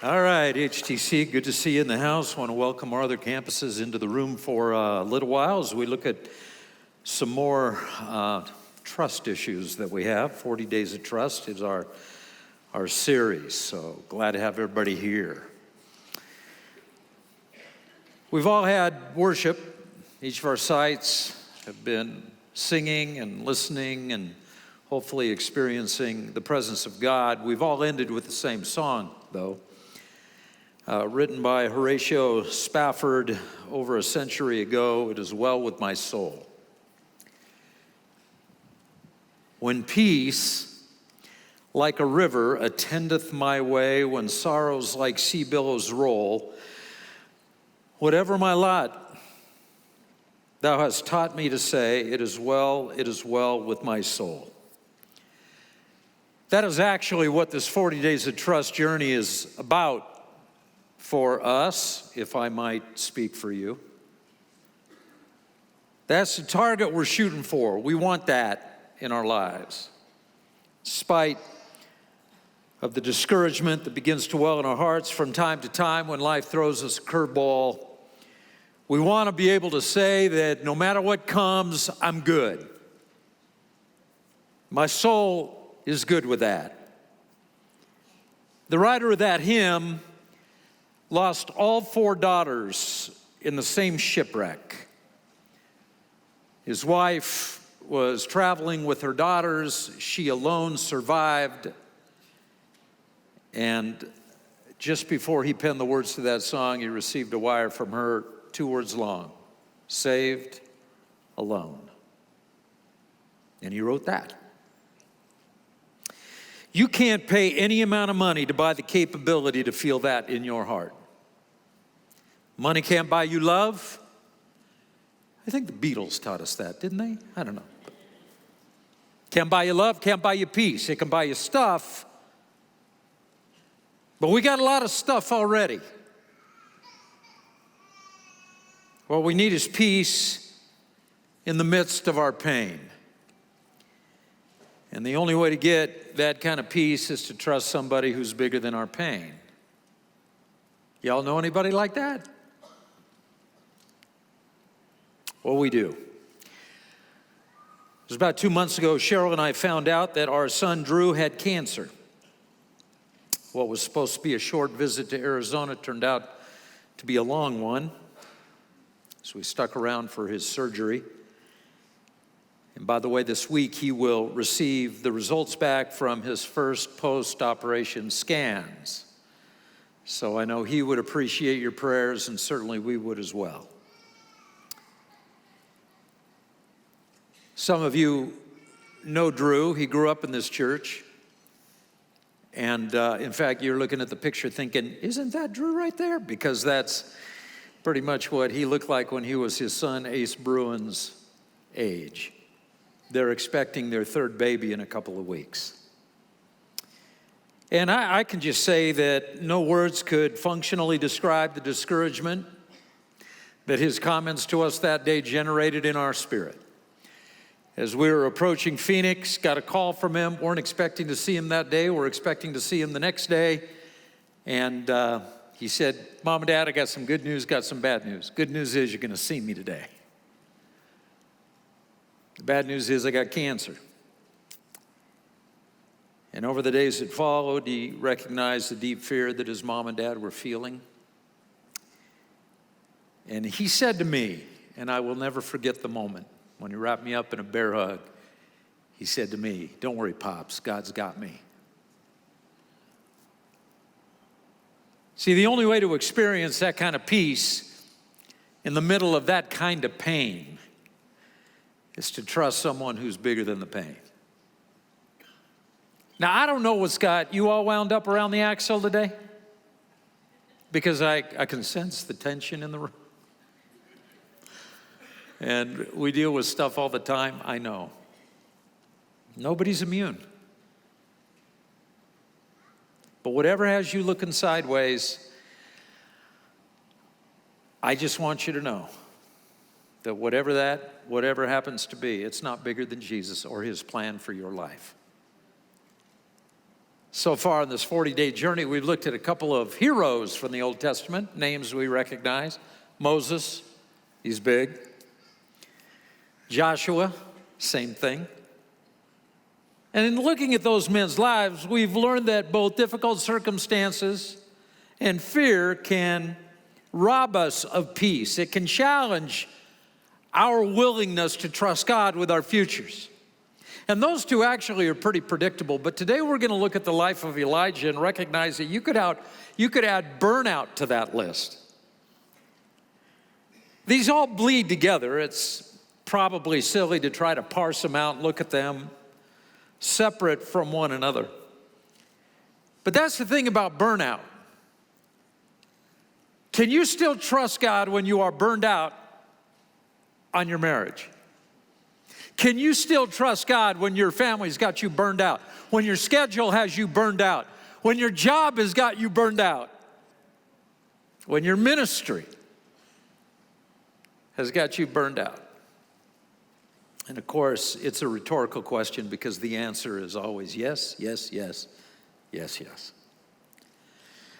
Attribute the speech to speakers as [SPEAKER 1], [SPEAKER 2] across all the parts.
[SPEAKER 1] All right, HTC, good to see you in the house. Want to welcome our other campuses into the room for a little while as we look at some more trust issues that we have. 40 Days of Trust is our series, so glad to have everybody here. We've all had worship. Each of our sites have been singing and listening and hopefully experiencing the presence of God. We've all ended with the same song, though. Written by Horatio Spafford over a century ago, "It is well with my soul." When peace, like a river, attendeth my way, when sorrows like sea billows roll, whatever my lot, thou hast taught me to say, it is well with my soul. That is actually what this 40 Days of Trust journey is about. For us, if I might speak for you. That's the target we're shooting for. We want that in our lives. In spite of the discouragement that begins to well in our hearts from time to time when life throws us a curveball, we want to be able to say that no matter what comes, I'm good. My soul is good with that. The writer of that hymn lost all 4 daughters in the same shipwreck. His wife was traveling with her daughters. She alone survived. And just before he penned the words to that song, he received a wire from her, 2 words long: saved, alone. And he wrote that. You can't pay any amount of money to buy the capability to feel that in your heart. Money can't buy you love. I think the Beatles taught us that, didn't they? I don't know. Can't buy you love, can't buy you peace. It can buy you stuff. But we got a lot of stuff already. What we need is peace in the midst of our pain. And the only way to get that kind of peace is to trust somebody who's bigger than our pain. Y'all know anybody like that? Well, we do. It was about 2 months ago, Cheryl and I found out that our son Drew had cancer. What was supposed to be a short visit to Arizona turned out to be a long one. So we stuck around for his surgery. And by the way, this week he will receive the results back from his first post-operation scans. So I know he would appreciate your prayers, and certainly we would as well. Some of you know Drew. He grew up in this church. And in fact, you're looking at the picture thinking, isn't that Drew right there? Because that's pretty much what he looked like when he was his son Ace Bruin's age. They're expecting their 3rd baby in a couple of weeks. And I can just say that no words could functionally describe the discouragement that his comments to us that day generated in our spirit. As we were approaching Phoenix, got a call from him. Weren't expecting to see him that day. We're expecting to see him the next day. And he said, "Mom and Dad, I got some good news, got some bad news. Good news is you're going to see me today. The bad news is I got cancer." And over the days that followed, he recognized the deep fear that his mom and dad were feeling. And he said to me, and I will never forget the moment, when he wrapped me up in a bear hug, he said to me, "Don't worry, Pops, God's got me." See, the only way to experience that kind of peace in the middle of that kind of pain is to trust someone who's bigger than the pain. Now, I don't know what's got you all wound up around the axle today, because I can sense the tension in the room. And we deal with stuff all the time, I know. Nobody's immune. But whatever has you looking sideways, I just want you to know that whatever happens to be, it's not bigger than Jesus or his plan for your life. So far in this 40-day journey, we've looked at a couple of heroes from the Old Testament, names we recognize. Moses, he's big. Joshua, same thing. And in looking at those men's lives, we've learned that both difficult circumstances and fear can rob us of peace. It can challenge our willingness to trust God with our futures. And those two actually are pretty predictable. But today we're going to look at the life of Elijah and recognize that you could add burnout to that list. These all bleed together. It's probably silly to try to parse them out and look at them separate from one another. But that's the thing about burnout. Can you still trust God when you are burned out on your marriage? Can you still trust God when your family's got you burned out? When your schedule has you burned out? When your job has got you burned out? When your ministry has got you burned out? And of course, it's a rhetorical question because the answer is always yes, yes, yes, yes, yes.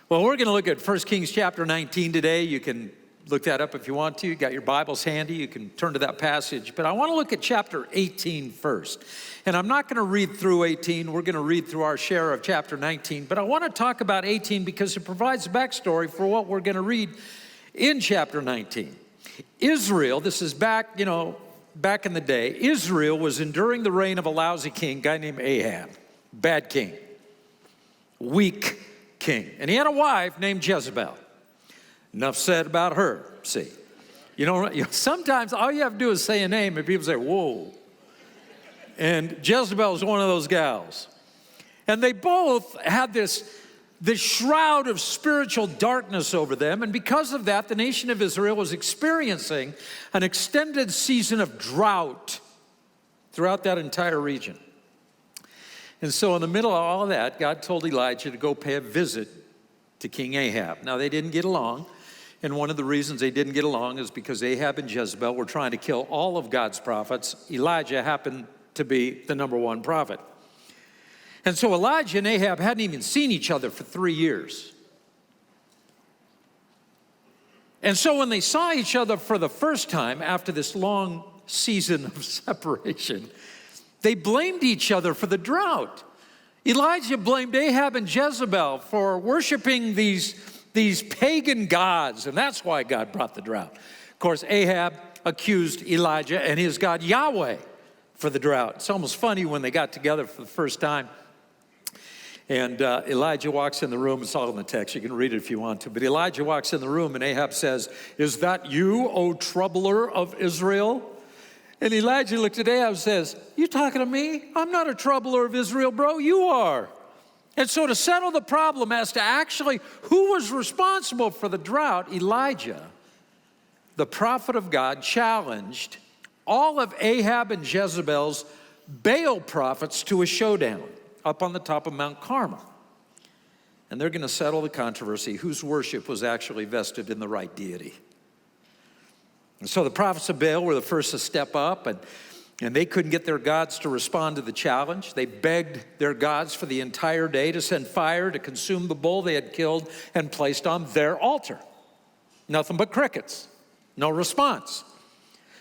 [SPEAKER 1] Well, we're going to look at 1 Kings chapter 19 today. You can look that up if you want to. You got your Bibles handy. You can turn to that passage. But I want to look at chapter 18 first. And I'm not going to read through 18. We're going to read through our share of chapter 19. But I want to talk about 18 because it provides a backstory for what we're going to read in chapter 19. Israel, this is back in the day, Israel was enduring the reign of a lousy king, a guy named Ahab. Bad king. Weak king. And he had a wife named Jezebel. Enough said about her, see. Sometimes all you have to do is say a name and people say, whoa. And Jezebel is one of those gals. And they both had this shroud of spiritual darkness over them. And because of that, the nation of Israel was experiencing an extended season of drought throughout that entire region. And so in the middle of all of that, God told Elijah to go pay a visit to King Ahab. Now, they didn't get along. And one of the reasons they didn't get along is because Ahab and Jezebel were trying to kill all of God's prophets. Elijah happened to be the number one prophet. And so Elijah and Ahab hadn't even seen each other for 3 years. And so when they saw each other for the first time after this long season of separation, they blamed each other for the drought. Elijah blamed Ahab and Jezebel for worshiping these pagan gods, and that's why God brought the drought. Of course, Ahab accused Elijah and his God Yahweh for the drought. It's almost funny when they got together for the first time. And Elijah walks in the room. It's all in the text. You can read it if you want to. But Elijah walks in the room, and Ahab says, "Is that you, O troubler of Israel?" And Elijah looked at Ahab and says, "You talking to me? I'm not a troubler of Israel, bro. You are." And so to settle the problem as to actually who was responsible for the drought, Elijah, the prophet of God, challenged all of Ahab and Jezebel's Baal prophets to a showdown up on the top of Mount Carmel. And they're going to settle the controversy whose worship was actually vested in the right deity. And so the prophets of Baal were the first to step up, and they couldn't get their gods to respond to the challenge. They begged their gods for the entire day to send fire to consume the bull they had killed and placed on their altar. Nothing but crickets. No response.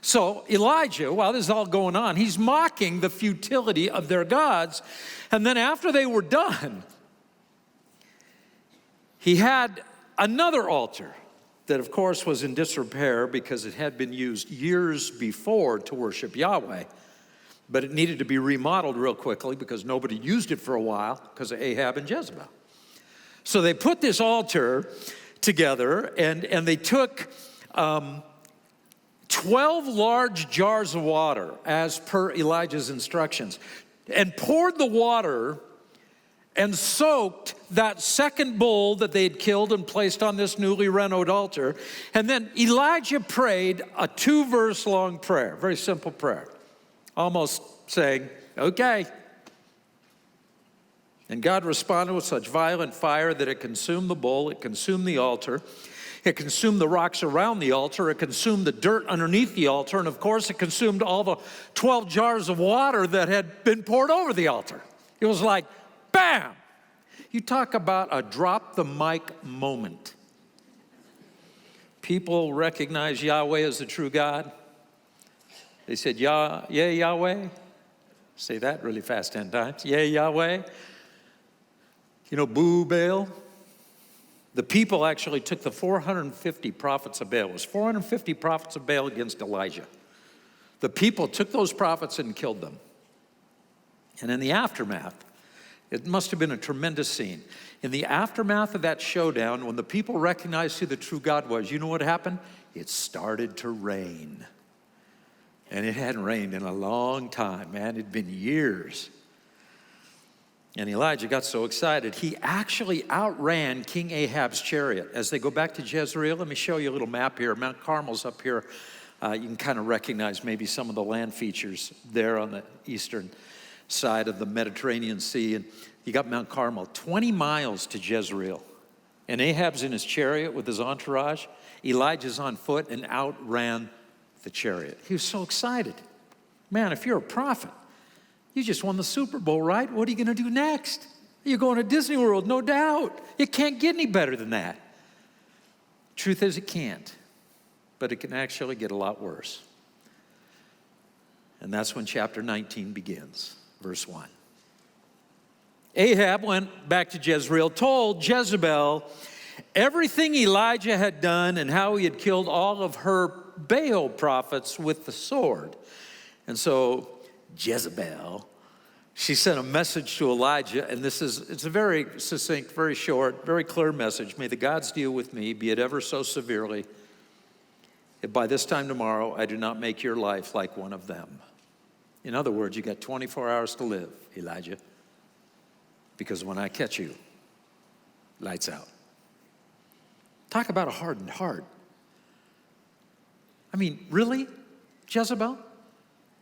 [SPEAKER 1] So Elijah, while this is all going on, he's mocking the futility of their gods. And then after they were done, he had another altar that, of course, was in disrepair because it had been used years before to worship Yahweh. But it needed to be remodeled real quickly because nobody used it for a while because of Ahab and Jezebel. So they put this altar together, and they took 12 large jars of water, as per Elijah's instructions, and poured the water and soaked that second bull that they had killed and placed on this newly renovated altar. And then Elijah prayed a 2-verse long prayer, very simple prayer, almost saying, okay. And God responded with such violent fire that it consumed the bull, it consumed the altar, it consumed the rocks around the altar, it consumed the dirt underneath the altar, and of course it consumed all the 12 jars of water that had been poured over the altar. It was like, bam! You talk about a drop the mic moment. People recognize Yahweh as the true God. They said, yeah, Yahweh. Say that really fast 10 times. Yeah, Yahweh. You know, boo, Baal. The people actually took the 450 prophets of Baal. It was 450 prophets of Baal against Elijah. The people took those prophets and killed them. And in the aftermath, it must have been a tremendous scene. In the aftermath of that showdown, when the people recognized who the true God was, you know what happened? It started to rain. And it hadn't rained in a long time, man. It'd been years. And Elijah got so excited, he actually outran King Ahab's chariot. As they go back to Jezreel, let me show you a little map here. Mount Carmel's up here. You can kind of recognize maybe some of the land features there on the eastern side of the Mediterranean Sea. And you got Mount Carmel, 20 miles to Jezreel. And Ahab's in his chariot with his entourage. Elijah's on foot and outran the chariot. He was so excited. Man, if you're a prophet, you just won the Super Bowl, right? What are you going to do next? You're going to Disney World, no doubt. It can't get any better than that. Truth is, it can't. But it can actually get a lot worse. And that's when chapter 19 begins, verse 1. Ahab went back to Jezreel, told Jezebel everything Elijah had done and how he had killed all of her Baal prophets with the sword. And so Jezebel, she sent a message to Elijah, and it's a very succinct, very short, very clear message. May the gods deal with me, be it ever so severely, if by this time tomorrow I do not make your life like one of them. In other words, you got 24 hours to live, Elijah, because when I catch you, lights out. Talk about a hardened heart. I mean, really, Jezebel?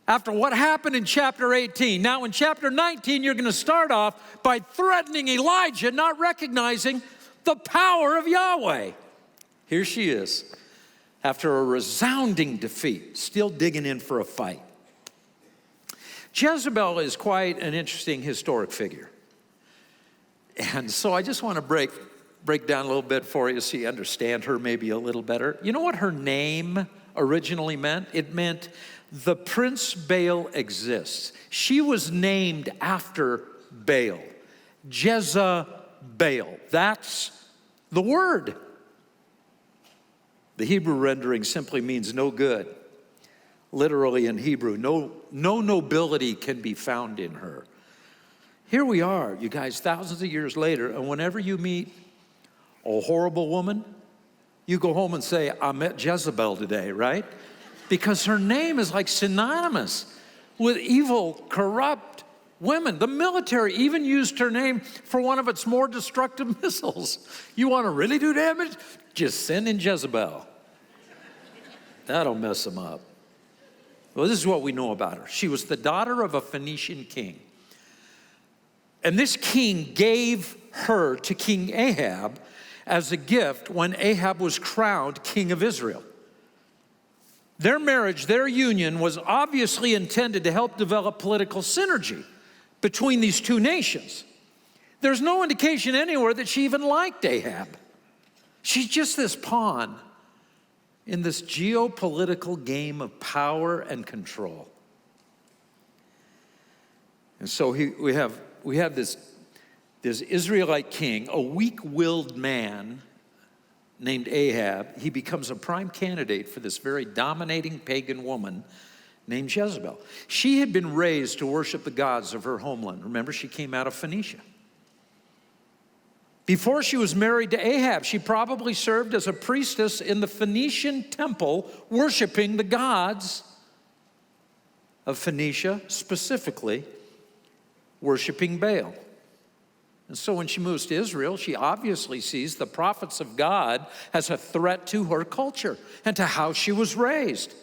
[SPEAKER 1] After what happened in chapter 18. Now in chapter 19, you're going to start off by threatening Elijah, not recognizing the power of Yahweh. Here she is, after a resounding defeat, still digging in for a fight. Jezebel is quite an interesting historic figure. And so I just want to break down a little bit for you so you understand her maybe a little better. You know what her name originally meant? It meant the Prince Baal exists. She was named after Baal, Jezebel. That's the word. The Hebrew rendering simply means no good. Literally in Hebrew, no nobility can be found in her. Here we are, you guys, thousands of years later, and whenever you meet a horrible woman, you go home and say, I met Jezebel today, right? Because her name is like synonymous with evil, corrupt women. The military even used her name for one of its more destructive missiles. You want to really do damage? Just send in Jezebel. That'll mess them up. Well, this is what we know about her. She was the daughter of a Phoenician king. And this king gave her to King Ahab as a gift when Ahab was crowned king of Israel. Their marriage, their union, was obviously intended to help develop political synergy between these two nations. There's no indication anywhere that she even liked Ahab. She's just this pawn in this geopolitical game of power and control. And so we have this Israelite king, a weak-willed man named Ahab. He becomes a prime candidate for this very dominating pagan woman named Jezebel. She had been raised to worship the gods of her homeland. Remember, she came out of Phoenicia. Before she was married to Ahab, she probably served as a priestess in the Phoenician temple, worshiping the gods of Phoenicia, specifically worshiping Baal. And so when she moves to Israel, she obviously sees the prophets of God as a threat to her culture and to how she was raised.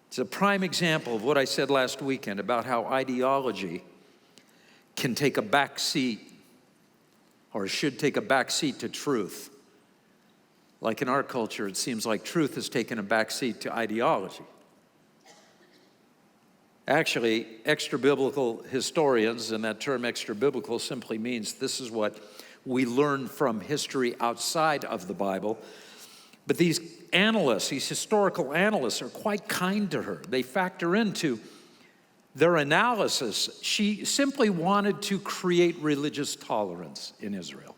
[SPEAKER 1] It's a prime example of what I said last weekend about how ideology can take a back seat, or should take a back seat to truth. Like in our culture, it seems like truth has taken a back seat to ideology. Actually, extra-biblical historians, and that term extra-biblical simply means this is what we learn from history outside of the Bible. But these analysts, these historical analysts, are quite kind to her. They factor into their analysis. She simply wanted to create religious tolerance in Israel.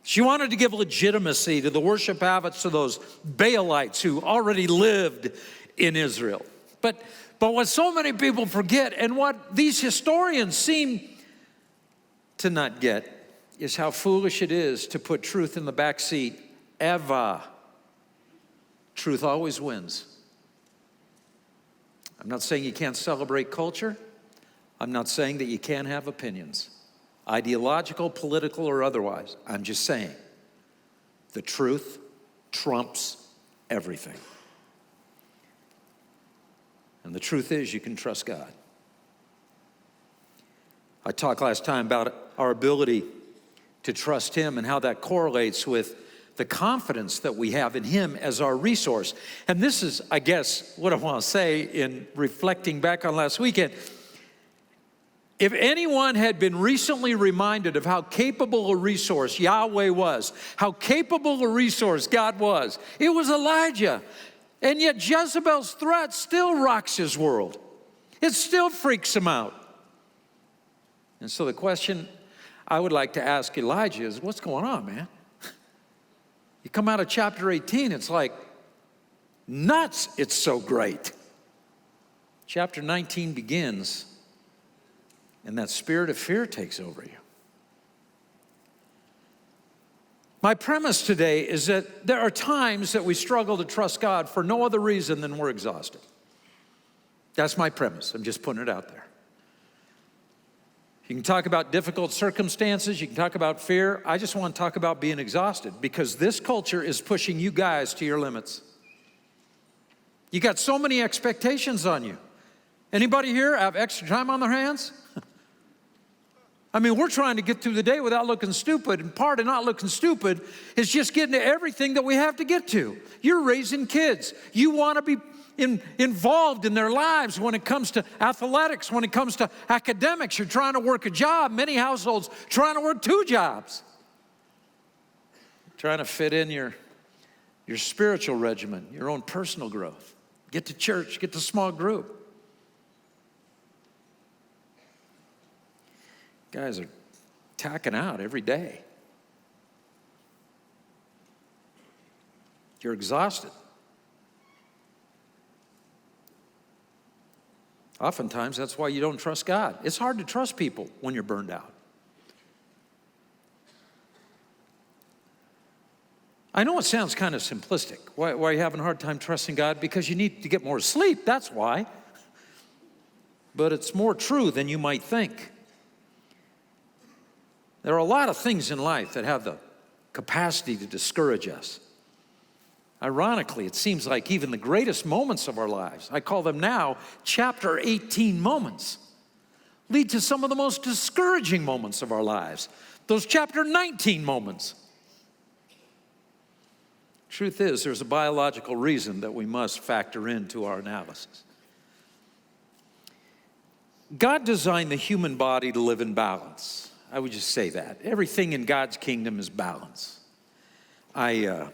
[SPEAKER 1] She wanted to give legitimacy to the worship habits of those Baalites who already lived in Israel. But what so many people forget, and what these historians seem to not get, is how foolish it is to put truth in the back seat. Ever. Truth always wins. I'm not saying you can't celebrate culture. I'm not saying that you can't have opinions, ideological, political, or otherwise. I'm just saying the truth trumps everything. And the truth is, you can trust God. I talked last time about our ability to trust Him and how that correlates with the confidence that we have in Him as our resource. And this is, I guess, what I want to say in reflecting back on last weekend. If anyone had been recently reminded of how capable a resource Yahweh was, how capable a resource God was, it was Elijah. And yet Jezebel's threat still rocks his world. It still freaks him out. And so the question I would like to ask Elijah is, what's going on, man? You come out of chapter 18, it's like nuts, it's so great. Chapter 19 begins, and that spirit of fear takes over you. My premise today is that there are times that we struggle to trust God for no other reason than we're exhausted. That's my premise. I'm just putting it out there. You can talk about difficult circumstances. You can talk about fear. I just want to talk about being exhausted, because this culture is pushing you guys to your limits. You got so many expectations on you. Anybody here have extra time on their hands? I mean, we're trying to get through the day without looking stupid, and part of not looking stupid is just getting to everything that we have to get to. You're raising kids. You want to be involved in their lives when it comes to athletics, when it comes to academics. You're trying to work a job. Many households trying to work 2 jobs. Trying to fit in your spiritual regimen, your own personal growth. Get to church, get to small group. Guys are tacking out every day. You're exhausted. Oftentimes, that's why you don't trust God. It's hard to trust people when you're burned out. I know it sounds kind of simplistic. Why are you having a hard time trusting God? Because you need to get more sleep, that's why. But it's more true than you might think. There are a lot of things in life that have the capacity to discourage us. Ironically, it seems like even the greatest moments of our lives, I call them now chapter 18 moments, lead to some of the most discouraging moments of our lives, those chapter 19 moments. Truth is, there's a biological reason that we must factor into our analysis. God designed the human body to live in balance. I would just say that. Everything in God's kingdom is balance. I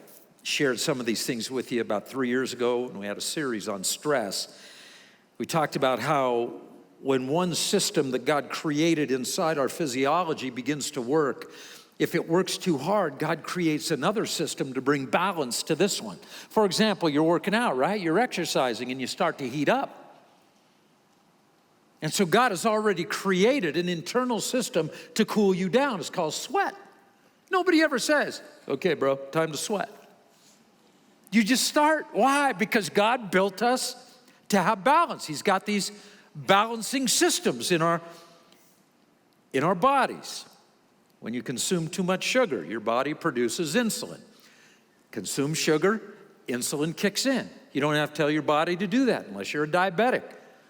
[SPEAKER 1] shared some of these things with you about 3 years ago when we had a series on stress. We talked about how when one system that God created inside our physiology begins to work, if it works too hard, God creates another system to bring balance to this one. For example, you're working out, right? You're exercising and you start to heat up. And so God has already created an internal system to cool you down. It's called sweat. Nobody ever says, okay, bro, time to sweat. You just start. Why? Because God built us to have balance. He's got these balancing systems in our bodies. When you consume too much sugar, your body produces insulin. Consume sugar, insulin kicks in. You don't have to tell your body to do that unless you're a diabetic.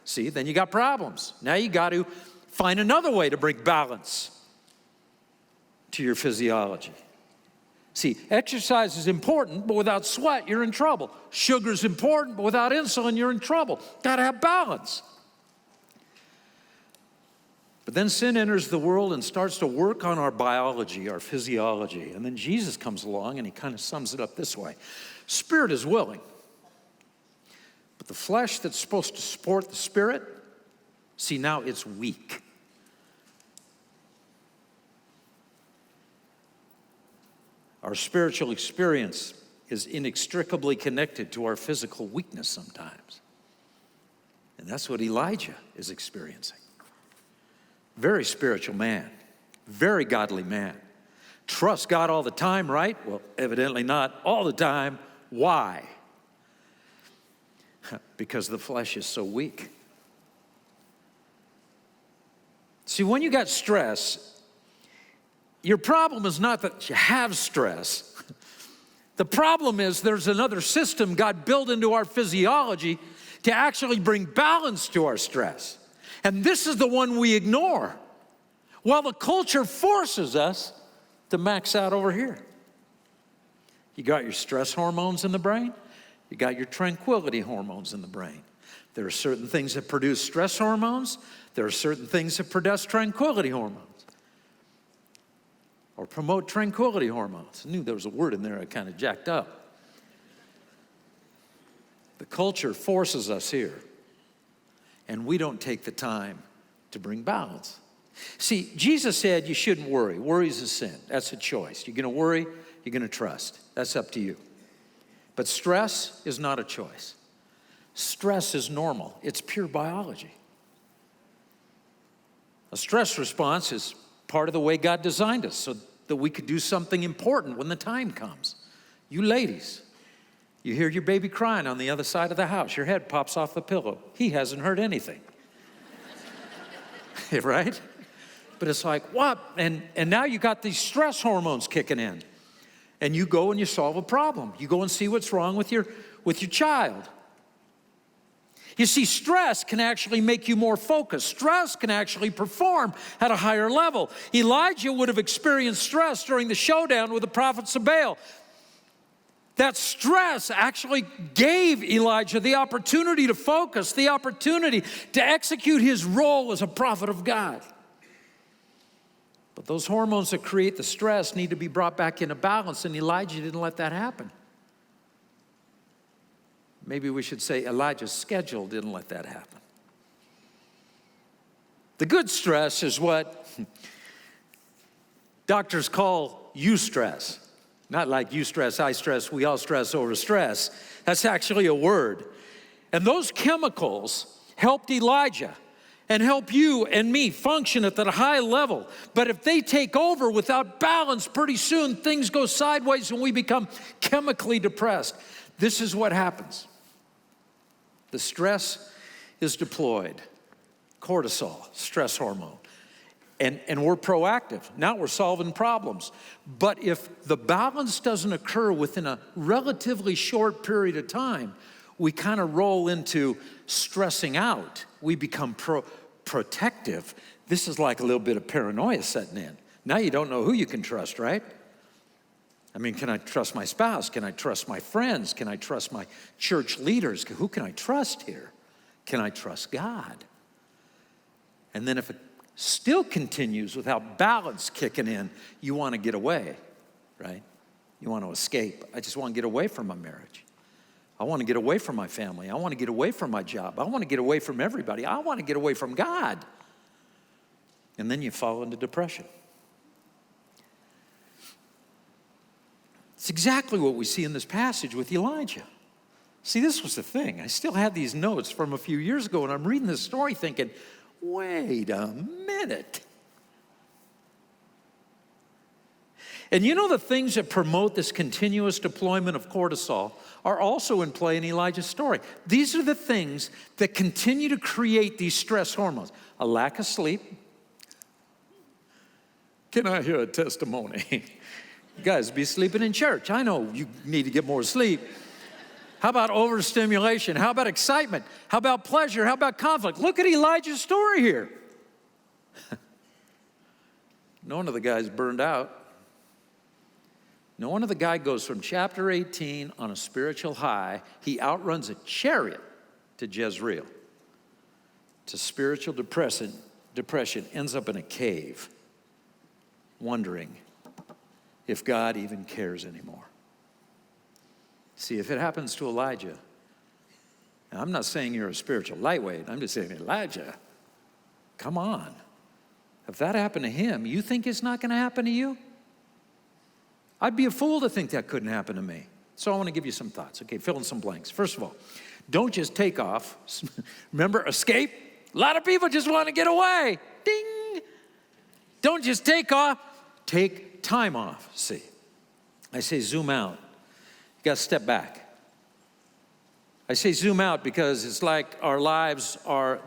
[SPEAKER 1] See, then you got problems. Now you got to find another way to bring balance to your physiology. See, exercise is important, but without sweat, you're in trouble. Sugar is important, but without insulin, you're in trouble. Got to have balance. But then sin enters the world and starts to work on our biology, our physiology. And then Jesus comes along and he kind of sums it up this way. Spirit is willing, but the flesh that's supposed to support the spirit, see, now it's weak. Our spiritual experience is inextricably connected to our physical weakness sometimes. And that's what Elijah is experiencing. Very spiritual man, very godly man. Trusts God all the time, right? Well, evidently not all the time. Why? Because the flesh is so weak. See, when you got stress, your problem is not that you have stress. The problem is there's another system God built into our physiology to actually bring balance to our stress. And this is the one we ignore, while the culture forces us to max out over here. You got your stress hormones in the brain. You got your tranquility hormones in the brain. There are certain things that produce stress hormones. There are certain things that produce tranquility hormones. Or promote tranquility hormones. I knew there was a word in there I kind of jacked up. The culture forces us here, and we don't take the time to bring balance. See, Jesus said you shouldn't worry. Worry is a sin. That's a choice. You're going to worry, you're going to trust. That's up to you. But stress is not a choice. Stress is normal. It's pure biology. A stress response is part of the way God designed us so that we could do something important when the time comes. You ladies, you hear your baby crying on the other side of the house. Your head pops off the pillow. He hasn't heard anything. Right? But it's like, what? And now you got these stress hormones kicking in. And you go and you solve a problem. You go and see what's wrong with your child. You see, stress can actually make you more focused. Stress can actually perform at a higher level. Elijah would have experienced stress during the showdown with the prophets of Baal. That stress actually gave Elijah the opportunity to focus, the opportunity to execute his role as a prophet of God. But those hormones that create the stress need to be brought back into balance, and Elijah didn't let that happen. Maybe we should say Elijah's schedule didn't let that happen. The good stress is what doctors call eustress. Not like you stress, I stress, we all stress over stress. That's actually a word. And those chemicals helped Elijah and help you and me function at that high level. But if they take over without balance, pretty soon things go sideways and we become chemically depressed. This is what happens. The stress is deployed. Cortisol, stress hormone. And we're proactive. Now we're solving problems. But if the balance doesn't occur within a relatively short period of time, we kind of roll into stressing out. We become protective. This is like a little bit of paranoia setting in. Now you don't know who you can trust, right? I mean, can I trust my spouse? Can I trust my friends? Can I trust my church leaders? Who can I trust here? Can I trust God? And then if it still continues without balance kicking in, you want to get away, right? You want to escape. I just want to get away from my marriage. I want to get away from my family. I want to get away from my job. I want to get away from everybody. I want to get away from God. And then you fall into depression. It's exactly what we see in this passage with Elijah. See, this was the thing. I still had these notes from a few years ago, and I'm reading this story thinking, wait a minute. And you know the things that promote this continuous deployment of cortisol are also in play in Elijah's story. These are the things that continue to create these stress hormones. A lack of sleep. Can I hear a testimony? You guys be sleeping in church. I know you need to get more sleep. How about overstimulation? How about excitement? How about pleasure? How about conflict? Look at Elijah's story here. None of the guys burned out. No wonder the guy goes from chapter 18 on a spiritual high. He outruns a chariot to Jezreel. To spiritual depression, ends up in a cave, wondering if God even cares anymore. See, if it happens to Elijah, now I'm not saying you're a spiritual lightweight. I'm just saying, Elijah, come on. If that happened to him, you think it's not going to happen to you? I'd be a fool to think that couldn't happen to me. So I want to give you some thoughts. Okay, fill in some blanks. First of all, don't just take off. Remember, escape? A lot of people just want to get away. Ding! Don't just take off. Take time off. See, I say zoom out. You got to step back. I say zoom out because it's like our lives are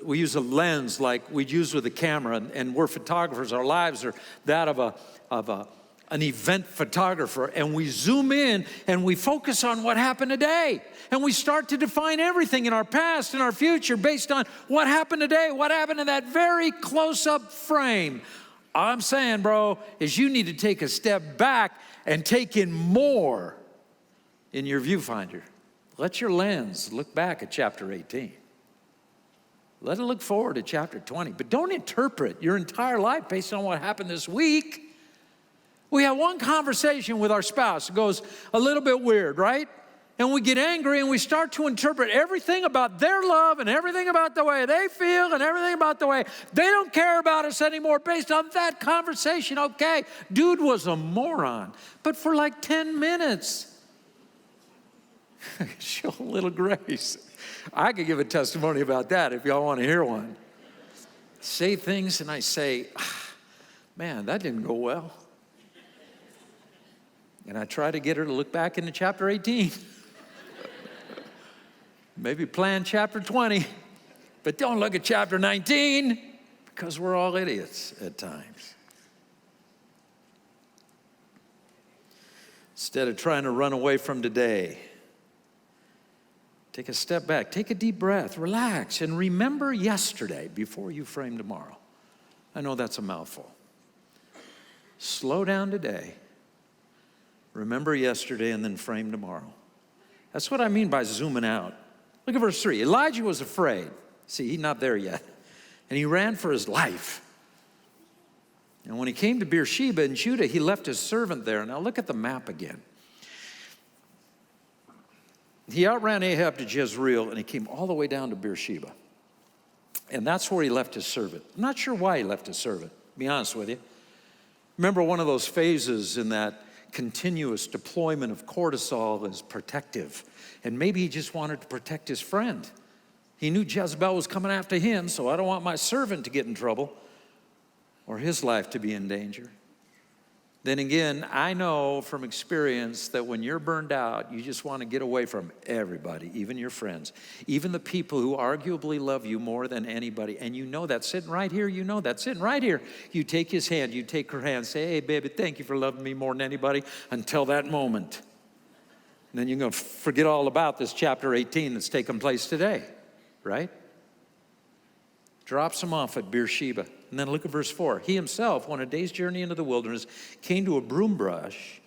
[SPEAKER 1] we use a lens like we'd use with a camera, and we're photographers. Our lives are that of an event photographer, and we zoom in and we focus on what happened today, and we start to define everything in our past and our future based on what happened today, what happened in that very close-up frame. All I'm saying, bro, is you need to take a step back and take in more in your viewfinder. Let your lens look back at chapter 18. Let it look forward to chapter 20. But don't interpret your entire life based on what happened this week. We have one conversation with our spouse. It goes a little bit weird, right? And we get angry and we start to interpret everything about their love and everything about the way they feel and everything about the way they don't care about us anymore based on that conversation. Okay, dude was a moron, but for like 10 minutes. Show a little grace. I could give a testimony about that if y'all want to hear one. Say things and I say, man, that didn't go well. And I try to get her to look back into chapter 18. Maybe plan chapter 20. But don't look at chapter 19 because we're all idiots at times. Instead of trying to run away from today, take a step back, take a deep breath, relax, and remember yesterday before you frame tomorrow. I know that's a mouthful. Slow down today. Remember yesterday and then frame tomorrow. That's what I mean by zooming out. Look at verse 3. Elijah was afraid. See, he's not there yet. And he ran for his life. And when he came to Beersheba in Judah, he left his servant there. Now look at the map again. He outran Ahab to Jezreel, and he came all the way down to Beersheba. And that's where he left his servant. I'm not sure why he left his servant, to be honest with you. Remember, one of those phases in that continuous deployment of cortisol is protective. And maybe he just wanted to protect his friend. He knew Jezebel was coming after him, so I don't want my servant to get in trouble or his life to be in danger. Then again, I know from experience that when you're burned out, you just want to get away from everybody, even your friends, even the people who arguably love you more than anybody. And you know that sitting right here, you know that sitting right here. You take his hand, you take her hand, say, hey, baby, thank you for loving me more than anybody until that moment. And then you're going to forget all about this chapter 18 that's taking place today, right? Drops him off at Beersheba. And then look at verse 4. He himself, on a day's journey into the wilderness, came to a broom brush,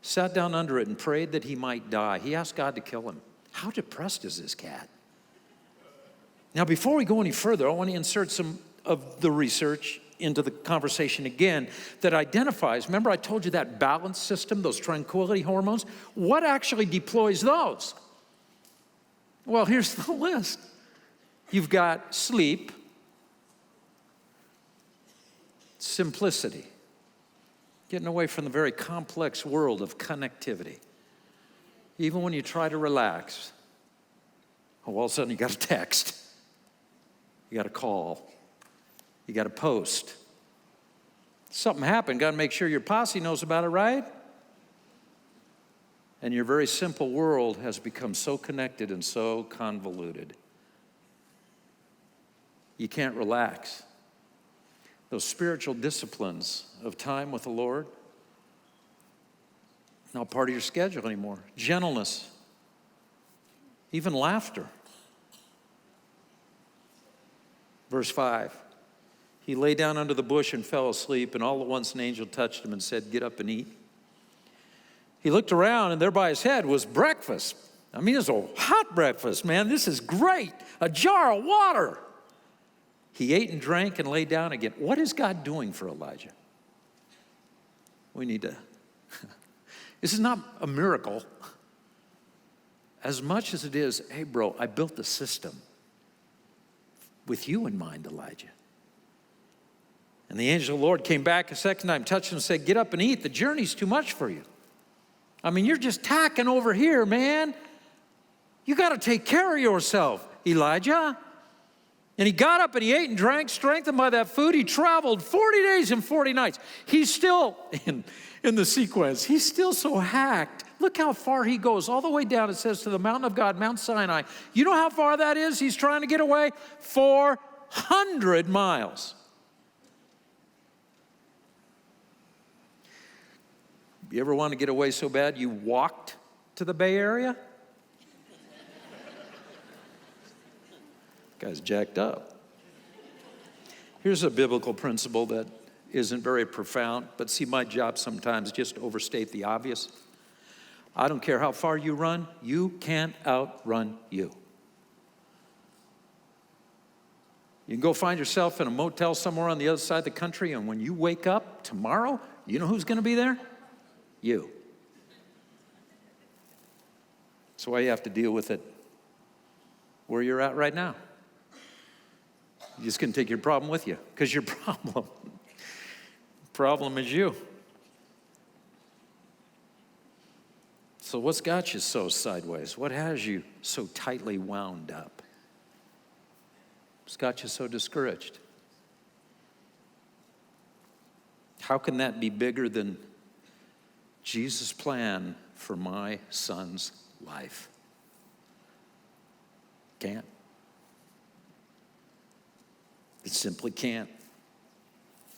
[SPEAKER 1] sat down under it, and prayed that he might die. He asked God to kill him. How depressed is this cat? Now, before we go any further, I want to insert some of the research into the conversation again that identifies, remember I told you that balance system, those tranquility hormones? What actually deploys those? Well, here's the list. You've got sleep, simplicity, getting away from the very complex world of connectivity. Even when you try to relax, all of a sudden you got a text, you got a call, you got a post. Something happened, got to make sure your posse knows about it, right? And your very simple world has become so connected and so convoluted. You can't relax. Those spiritual disciplines of time with the Lord, not part of your schedule anymore. Gentleness, even laughter. Verse 5, he lay down under the bush and fell asleep, and all at once an angel touched him and said, get up and eat. He looked around, and there by his head was breakfast. I mean, it's a hot breakfast, man. This is great. A jar of water. He ate and drank and lay down again. What is God doing for Elijah? We need to. This is not a miracle. As much as it is, hey, bro, I built the system with you in mind, Elijah. And the angel of the Lord came back a second time, touched him, and said, get up and eat. The journey's too much for you. I mean, you're just tacking over here, man. You got to take care of yourself, Elijah. And he got up and he ate and drank, strengthened by that food. He traveled 40 days and 40 nights. He's still, in the sequence, he's still so hacked. Look how far he goes, all the way down, it says, to the mountain of God, Mount Sinai. You know how far that is? He's trying to get away? 400 miles. You ever want to get away so bad you walked to the Bay Area? Guy's jacked up. Here's a biblical principle that isn't very profound, but see, my job sometimes just to overstate the obvious. I don't care how far you run, you can't outrun you. You can go find yourself in a motel somewhere on the other side of the country, and when you wake up tomorrow, you know who's going to be there? You. That's why you have to deal with it where you're at right now. You're just going to take your problem with you, because your problem is you. So what's got you so sideways? What has you so tightly wound up? What's got you so discouraged? How can that be bigger than Jesus' plan for my son's life? Can't. It simply can't.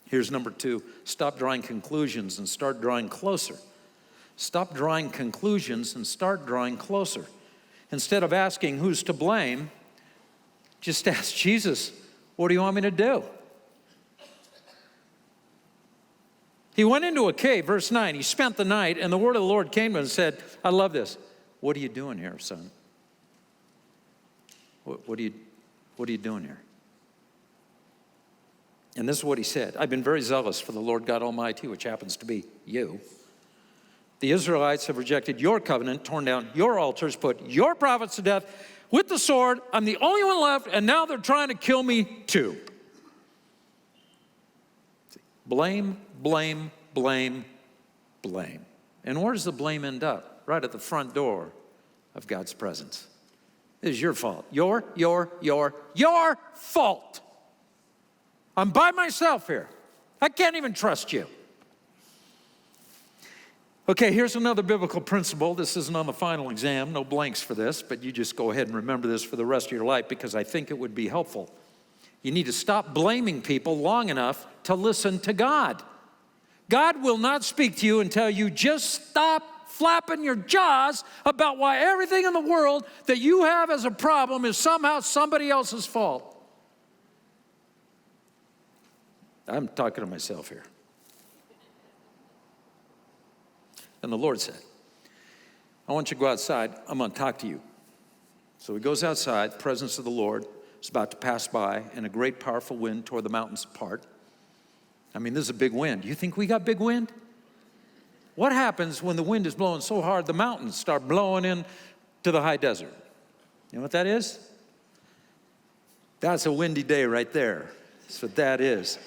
[SPEAKER 1] Here's number 2. Stop drawing conclusions and start drawing closer. Stop drawing conclusions and start drawing closer. Instead of asking who's to blame, just ask Jesus, what do you want me to do? He went into a cave, verse 9. He spent the night, and the word of the Lord came to him and said, I love this. What are you doing here, son? What are you doing here? And this is what he said. I've been very zealous for the Lord God Almighty, which happens to be you. The Israelites have rejected your covenant, torn down your altars, put your prophets to death with the sword. I'm the only one left, and now they're trying to kill me too. Blame, blame, blame, blame. And where does the blame end up? Right at the front door of God's presence. It is your fault. Your fault. I'm by myself here. I can't even trust you. Okay, here's another biblical principle. This isn't on the final exam, no blanks for this, but you just go ahead and remember this for the rest of your life because I think it would be helpful. You need to stop blaming people long enough to listen to God. God will not speak to you until you just stop flapping your jaws about why everything in the world that you have as a problem is somehow somebody else's fault. I'm talking to myself here. And the Lord said, I want you to go outside. I'm going to talk to you. So he goes outside. The presence of the Lord is about to pass by, and a great powerful wind tore the mountains apart. I mean, this is a big wind. You think we got big wind? What happens when the wind is blowing so hard the mountains start blowing into the high desert? You know what that is? That's a windy day right there. That's what that is.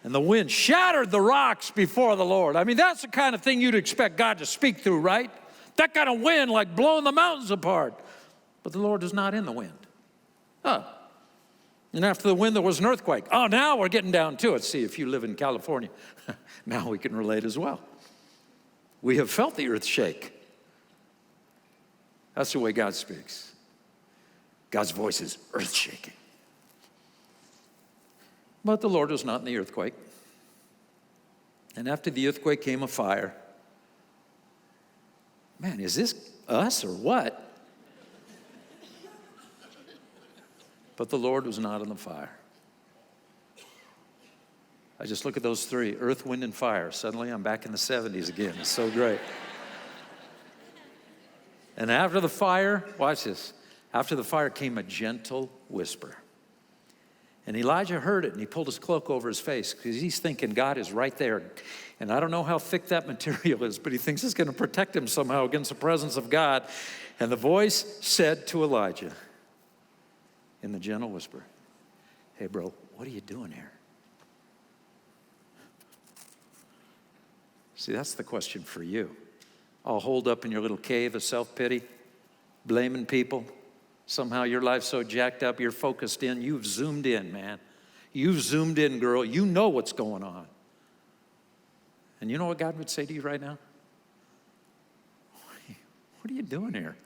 [SPEAKER 1] And the wind shattered the rocks before the Lord. I mean, that's the kind of thing you'd expect God to speak through, right? That kind of wind like blowing the mountains apart. But the Lord is not in the wind. Oh. And after the wind, there was an earthquake. Oh, now we're getting down to it. See, if you live in California, now we can relate as well. We have felt the earth shake. That's the way God speaks. God's voice is earth shaking. But the Lord was not in the earthquake. And after the earthquake came a fire. Man, is this us or what? But the Lord was not in the fire. I just look at those three, earth, wind, and fire. Suddenly I'm back in the 70s again. It's so great. And after the fire, watch this, after the fire came a gentle whisper. And Elijah heard it, and he pulled his cloak over his face because he's thinking God is right there. And I don't know how thick that material is, but he thinks it's going to protect him somehow against the presence of God. And the voice said to Elijah in the gentle whisper, hey, bro, what are you doing here? See, that's the question for you. All holed up in your little cave of self-pity, blaming people. Somehow your life's so jacked up, you're focused in. You've zoomed in, man. You've zoomed in, girl. You know what's going on. And you know what God would say to you right now? What are you doing here?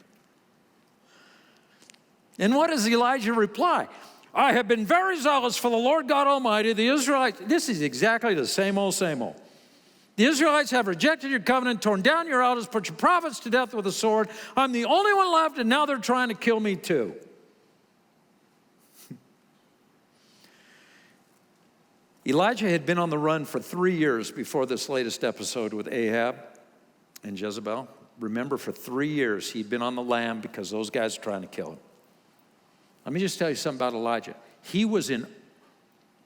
[SPEAKER 1] And what does Elijah reply? I have been very zealous for the Lord God Almighty, the Israelites. This is exactly the same old, same old. The Israelites have rejected your covenant, torn down your altars, put your prophets to death with a sword. I'm the only one left, and now they're trying to kill me too. Elijah had been on the run for 3 years before this latest episode with Ahab and Jezebel. Remember, for 3 years, he'd been on the lam because those guys were trying to kill him. Let me just tell you something about Elijah. He was in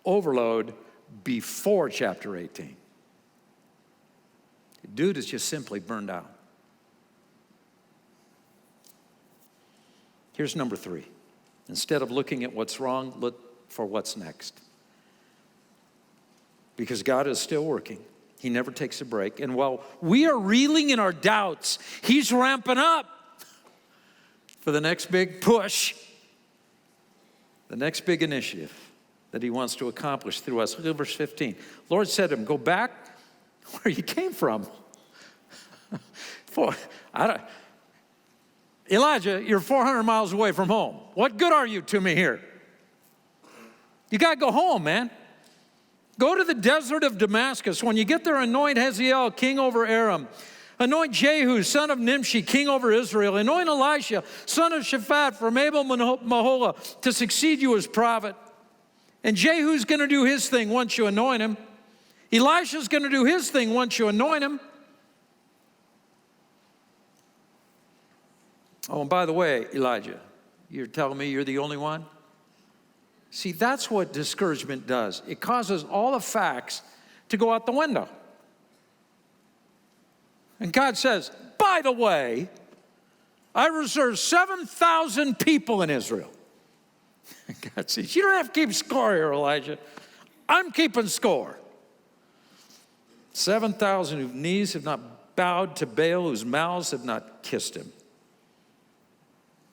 [SPEAKER 1] overload before chapter 18. Dude is just simply burned out. Here's number 3. Instead of looking at what's wrong, look for what's next. Because God is still working. He never takes a break. And while we are reeling in our doubts, he's ramping up for the next big push, the next big initiative that he wants to accomplish through us. Look at verse 15. Lord said to him, go back where you came from. Elijah, you're 400 miles away from home. What good are you to me here? You got to go home, man. Go to the desert of Damascus. When you get there, anoint Hazael, king over Aram. Anoint Jehu, son of Nimshi, king over Israel. Anoint Elisha, son of Shaphat, from Abel Maholah, to succeed you as prophet. And Jehu's going to do his thing once you anoint him. Elisha's going to do his thing once you anoint him. Oh, and by the way, Elijah, you're telling me you're the only one? See, that's what discouragement does. It causes all the facts to go out the window. And God says, by the way, I reserved 7,000 people in Israel. God says, you don't have to keep score here, Elijah. I'm keeping score. 7,000 whose knees have not bowed to Baal, whose mouths have not kissed him.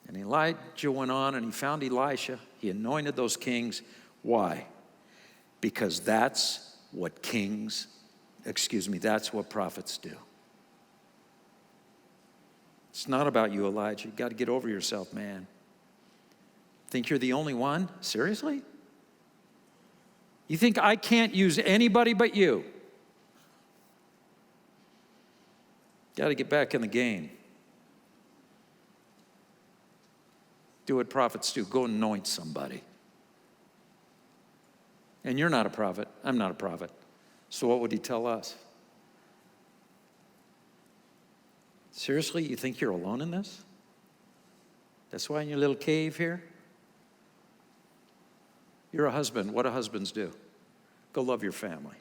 [SPEAKER 1] And Elijah went on and he found Elisha. He anointed those kings. Why? Because that's what that's what prophets do. It's not about you, Elijah. You got to get over yourself, man. Think you're the only one? Seriously? You think I can't use anybody but you? Got to get back in the game. Do what prophets do. Go anoint somebody. And you're not a prophet. I'm not a prophet. So what would he tell us? Seriously, you think you're alone in this? That's why in your little cave here? You're a husband. What do husbands do? Go love your family.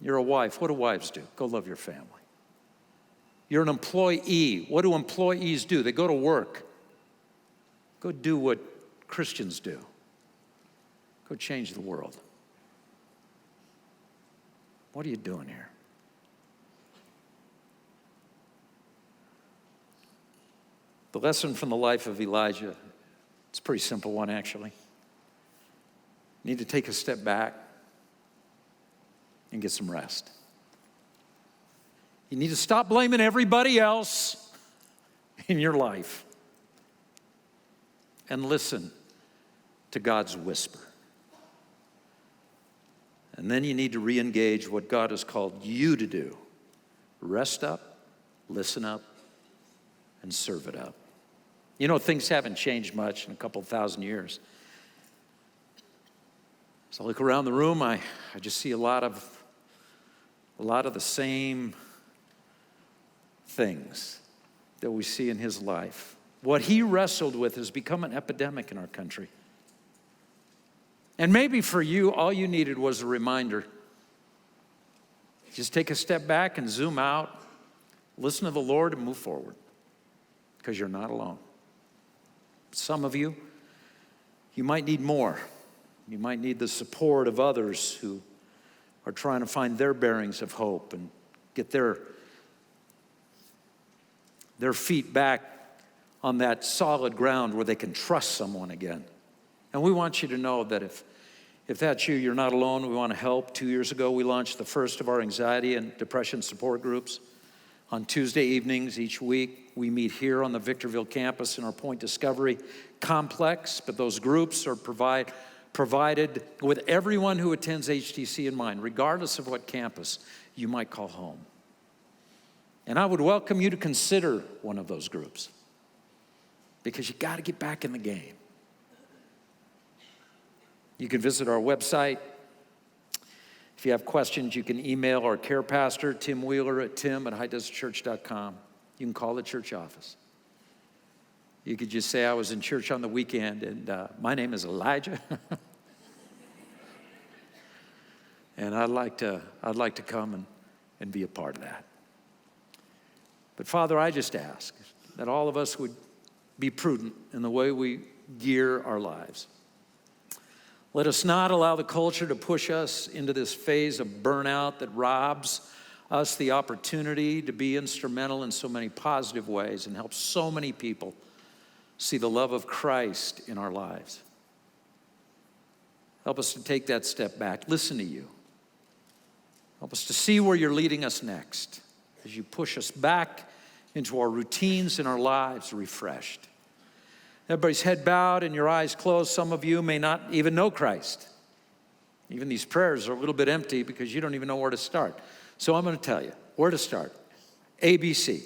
[SPEAKER 1] You're a wife. What do wives do? Go love your family. You're an employee. What do employees do? They go to work. Go do what Christians do. Go change the world. What are you doing here? The lesson from the life of Elijah, it's a pretty simple one, actually. You need to take a step back and get some rest. You need to stop blaming everybody else in your life and listen to God's whisper. And then you need to re-engage what God has called you to do. Rest up, listen up, and serve it up. You know, things haven't changed much in a couple thousand years. So I look around the room, I just see a lot of the same things. that we see in his life. What he wrestled with has become an epidemic in our country. And maybe for you, all you needed was a reminder. Just take a step back and zoom out, listen to the Lord and move forward, because you're not alone. Some of you, you might need more. You might need the support of others who are trying to find their bearings of hope and get their feet back on that solid ground where they can trust someone again. And we want you to know that if that's you, you're not alone. We want to help. 2 years ago, we launched the first of our anxiety and depression support groups. On Tuesday evenings each week, we meet here on the Victorville campus in our Point Discovery complex, but those groups are provided with everyone who attends HTC in mind, regardless of what campus you might call home. And I would welcome you to consider one of those groups, because you got to get back in the game. You can visit our website. If you have questions, you can email our care pastor, Tim Wheeler, at tim@highdesertchurch.com. You can call the church office. You could just say, I was in church on the weekend, and my name is Elijah. And I'd like to come and be a part of that. But Father, I just ask that all of us would be prudent in the way we gear our lives. Let us not allow the culture to push us into this phase of burnout that robs us the opportunity to be instrumental in so many positive ways and help so many people see the love of Christ in our lives. Help us to take that step back, listen to you. Help us to see where you're leading us next as you push us back into our routines and our lives refreshed. Everybody's head bowed and your eyes closed. Some of you may not even know Christ. Even these prayers are a little bit empty because you don't even know where to start. So I'm going to tell you where to start. ABC.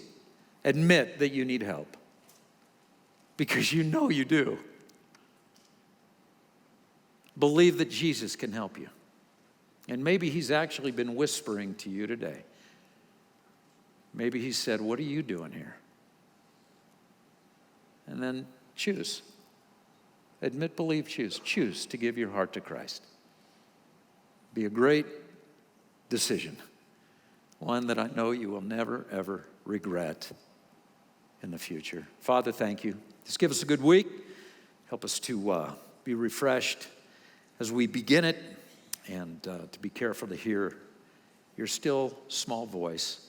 [SPEAKER 1] Admit that you need help, because you know you do. Believe that Jesus can help you. And maybe he's actually been whispering to you today. Maybe he said, what are you doing here? And then choose. Admit, believe, choose. Choose to give your heart to Christ. Be a great decision. One that I know you will never, ever regret in the future. Father, thank you. Just give us a good week. Help us to be refreshed as we begin it, and to be careful to hear your still small voice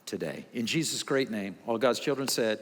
[SPEAKER 1] today. In Jesus' great name, all God's children said,